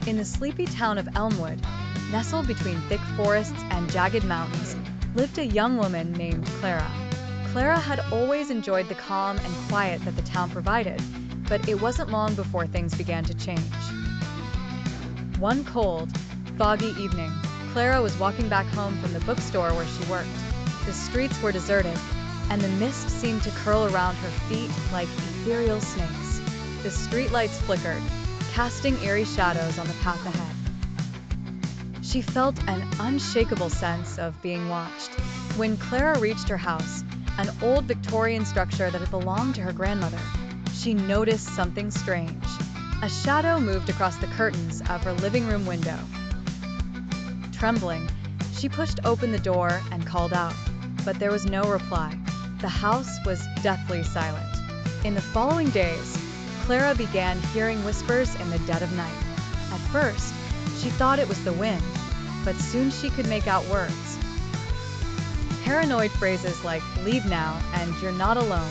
In the sleepy town of Elmwood, nestled between thick forests and jagged mountains, lived a young woman named Clara. Clara had always enjoyed the calm and quiet that the town provided, but it wasn't long before things began to change. One cold, foggy evening, Clara was walking back home from the bookstore where she worked. The streets were deserted, and the mist seemed to curl around her feet like ethereal snakes. The streetlights flickered, casting eerie shadows on the path ahead. She felt an unshakable sense of being watched. When Clara reached her house, an old Victorian structure that had belonged to her grandmother, she noticed something strange. A shadow moved across the curtains of her living room window. Trembling, she pushed open the door and called out, but there was no reply. The house was deathly silent. In the following days, Clara began hearing whispers in the dead of night. At first, she thought it was the wind, but soon she could make out words. Paranoid phrases like "leave now" and "you're not alone."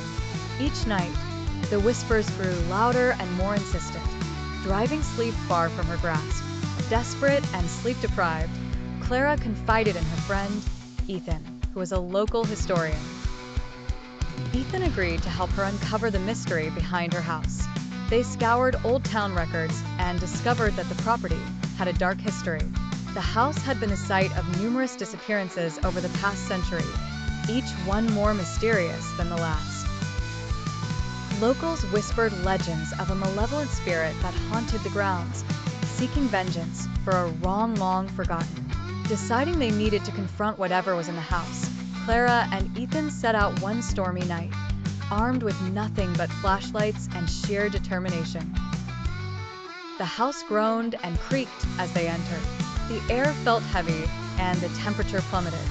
Each night, the whispers grew louder and more insistent, driving sleep far from her grasp. Desperate and sleep-deprived, Clara confided in her friend, Ethan, who was a local historian. Ethan agreed to help her uncover the mystery behind her house. They scoured old town records and discovered that the property had a dark history. The house had been the site of numerous disappearances over the past century, each one more mysterious than the last. Locals whispered legends of a malevolent spirit that haunted the grounds, seeking vengeance for a wrong long forgotten. Deciding they needed to confront whatever was in the house, Clara and Ethan set out one stormy night, armed with nothing but flashlights and sheer determination. The house groaned and creaked as they entered. The air felt heavy and the temperature plummeted.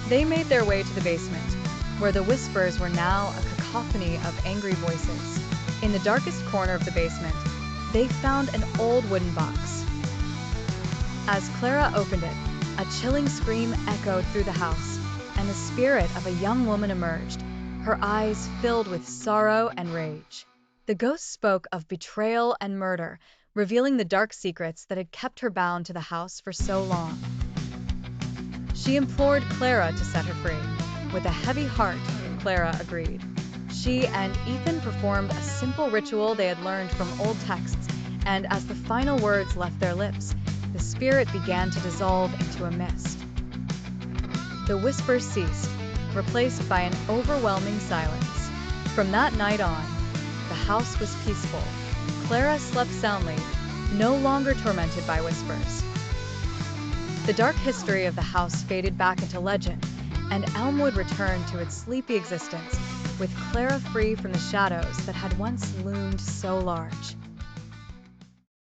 They made their way to the basement, where the whispers were now a cacophony of angry voices. In the darkest corner of the basement, they found an old wooden box. As Clara opened it, a chilling scream echoed through the house, and the spirit of a young woman emerged, her eyes filled with sorrow and rage. The ghost spoke of betrayal and murder, revealing the dark secrets that had kept her bound to the house for so long. She implored Clara to set her free. With a heavy heart, Clara agreed. She and Ethan performed a simple ritual they had learned from old texts, and as the final words left their lips, the spirit began to dissolve into a mist. The whispers ceased, replaced by an overwhelming silence. From that night on, the house was peaceful. Clara slept soundly, no longer tormented by whispers. The dark history of the house faded back into legend, and Elmwood returned to its sleepy existence, with Clara free from the shadows that had once loomed so large.